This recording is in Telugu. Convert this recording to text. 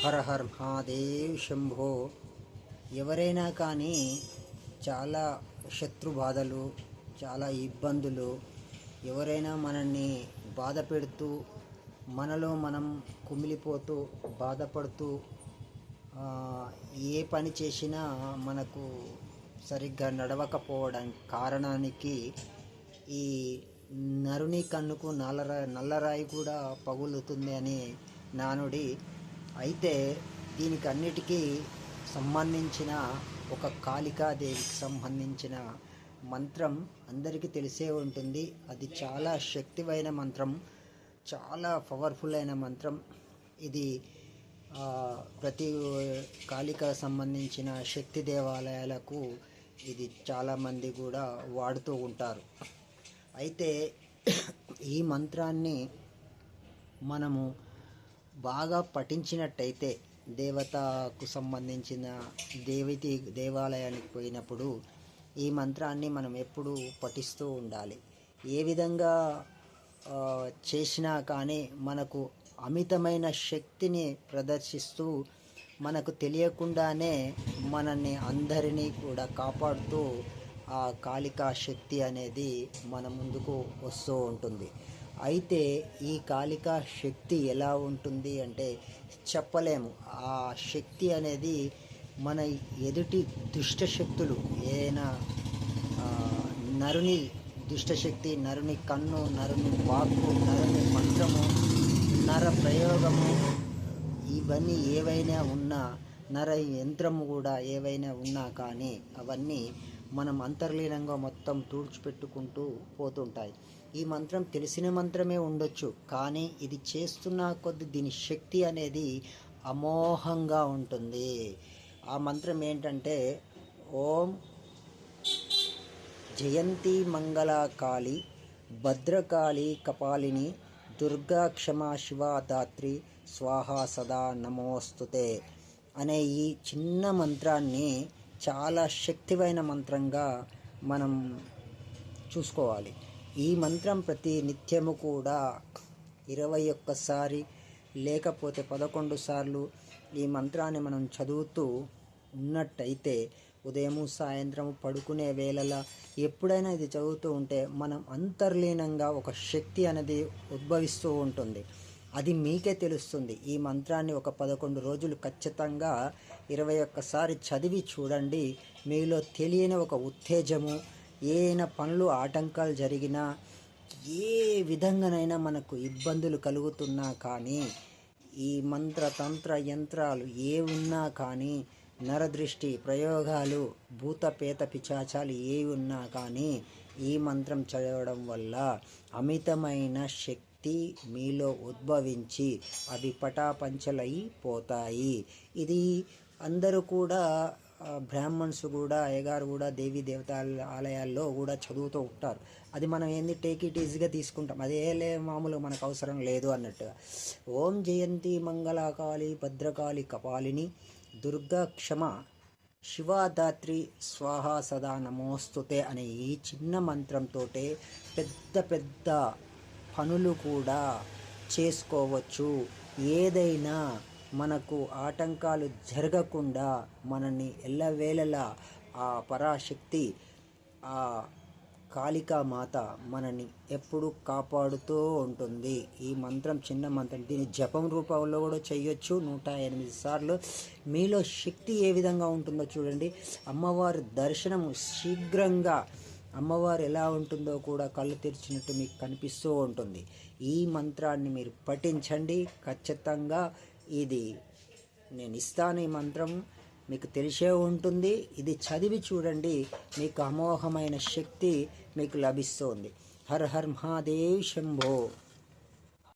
హర హర్ మహాదేవ్ శంభో. ఎవరైనా కానీ చాలా శత్రు బాధలు, చాలా ఇబ్బందులు, ఎవరైనా మనల్ని బాధ పెడుతూ, మనలో మనం కుమిలిపోతూ బాధపడుతూ ఏ పని చేసినా మనకు సరిగ్గా నడవకపోవడం కారణానికి ఈ నరుని కన్నుకు నల్లరాయి కూడా పగులుతుంది అని నానుడి. అయితే దీనికి అన్నిటికీ సంబంధించిన ఒక కాళికాదేవికి సంబంధించిన మంత్రం అందరికీ తెలిసే ఉంటుంది. అది చాలా శక్తివైన మంత్రం, చాలా పవర్ఫుల్ అయిన మంత్రం. ఇది ప్రతి కాళిక సంబంధించిన శక్తి దేవాలయాలకు ఇది చాలామంది కూడా వాడుతూ ఉంటారు. అయితే ఈ మంత్రాన్ని మనము బాగా పఠించినట్టయితే దేవతకు సంబంధించిన దేవాలయానికి పోయినప్పుడు ఈ మంత్రాన్ని మనం ఎప్పుడూ పఠిస్తూ ఉండాలి. ఏ విధంగా చేసినా కానీ మనకు అమితమైన శక్తిని ప్రదర్శిస్తూ, మనకు తెలియకుండానే మనల్ని అందరినీ కూడా కాపాడుతూ ఆ కాళికా శక్తి అనేది మన ముందుకు వస్తూ ఉంటుంది. అయితే ఈ కాళికా శక్తి ఎలా ఉంటుంది అంటే చెప్పలేము. ఆ శక్తి అనేది మన ఎదుటి దుష్టశక్తులు, ఏదైనా నరుని దుష్టశక్తి, నరుని కన్ను, నరుని వాక్కు, నరుని మంత్రము, నర ప్రయోగము, ఇవన్నీ ఏవైనా ఉన్నా, నర యంత్రము కూడా ఏవైనా ఉన్నా కానీ అవన్నీ మనం అంతర్లీనంగా మొత్తం తుడిచిపెట్టుకుంటూ పోతుంటాయి. ఈ మంత్రం తెలిసిన మంత్రమే ఉండొచ్చు, కానీ ఇది చేస్తున్న కొద్ది దీని శక్తి అనేది అమోఘంగా ఉంటుంది. ఆ మంత్రం ఏంటంటే ఓం జయంతి మంగళకాళి భద్రకాళి కపాలిని దుర్గా క్షమా శివా దాత్రి స్వాహా సదా నమోస్తుతే అనే ఈ చిన్న మంత్రాన్ని చాలా శక్తివైన మంత్రంగా మనం చూసుకోవాలి. ఈ మంత్రం ప్రతి నిత్యము కూడా 21 సారి లేకపోతే 11 సార్లు ఈ మంత్రాన్ని మనం చదువుతూ ఉన్నట్టయితే ఉదయం సాయంత్రం పడుకునే వేళలా ఎప్పుడైనా ఇది చదువుతూ ఉంటే మనం అంతర్లీనంగా ఒక శక్తి అనేది ఉద్భవిస్తూ ఉంటుంది. అది మీకే తెలుస్తుంది. ఈ మంత్రాన్ని ఒక 11 రోజులు ఖచ్చితంగా 21 సారి చదివి చూడండి. మీలో తెలియని ఒక ఉత్తేజము, ఏదైనా పనులు ఆటంకాలు జరిగినా, ఏ విధంగానైనా మనకు ఇబ్బందులు కలుగుతున్నా కానీ, ఈ మంత్ర తంత్ర యంత్రాలు ఏ ఉన్నా కానీ, నరదృష్టి ప్రయోగాలు, భూత పేత పిశాచాలు ఏ ఉన్నా కానీ ఈ మంత్రం చదవడం వల్ల అమితమైన శక్తి మీలో ఉద్భవించి అవి పటాపంచలైపోతాయి. ఇది అందరూ కూడా బ్రాహ్మణ్స్ కూడా, అయ్యగారు కూడా దేవీ దేవత ఆలయాల్లో కూడా చదువుతూ ఉంటారు. అది మనం ఏంది టేక్ ఇట్ ఈజీగా తీసుకుంటాం, అదేలే మామూలుగా మనకు అవసరం లేదు అన్నట్టుగా. ఓం జయంతి మంగళకాళి భద్రకాళి కపాలిని దుర్గా క్షమ శివాదాత్రి స్వాహా సదా నమోస్తుతే అనే ఈ చిన్న మంత్రంతో పెద్ద పెద్ద పనులు కూడా చేసుకోవచ్చు. ఏదైనా మనకు ఆటంకాలు జరగకుండా మనల్ని ఎల్లవేళలా ఆ పరాశక్తి, ఆ కాళికా మాత మనని ఎప్పుడు కాపాడుతూ ఉంటుంది. ఈ మంత్రం చిన్న మంత్రం, దీని జపం రూపంలో కూడా చేయొచ్చు 108 సార్లు. మీలో శక్తి ఏ విధంగా ఉంటుందో చూడండి. అమ్మవారి దర్శనము శీఘ్రంగా, అమ్మవారు ఎలా ఉంటుందో కూడా కళ్ళు తెరిచినట్టు మీకు కనిపిస్తూ ఉంటుంది. ఈ మంత్రాన్ని మీరు పఠించండి. ఖచ్చితంగా ఇది నేను ఇస్తాను. ఈ మంత్రం మీకు తెలిసే ఉంటుంది. ఇది చదివి చూడండి, మీకు అమోఘమైన శక్తి మీకు లభిస్తుంది. Her her Mahadev Shambho.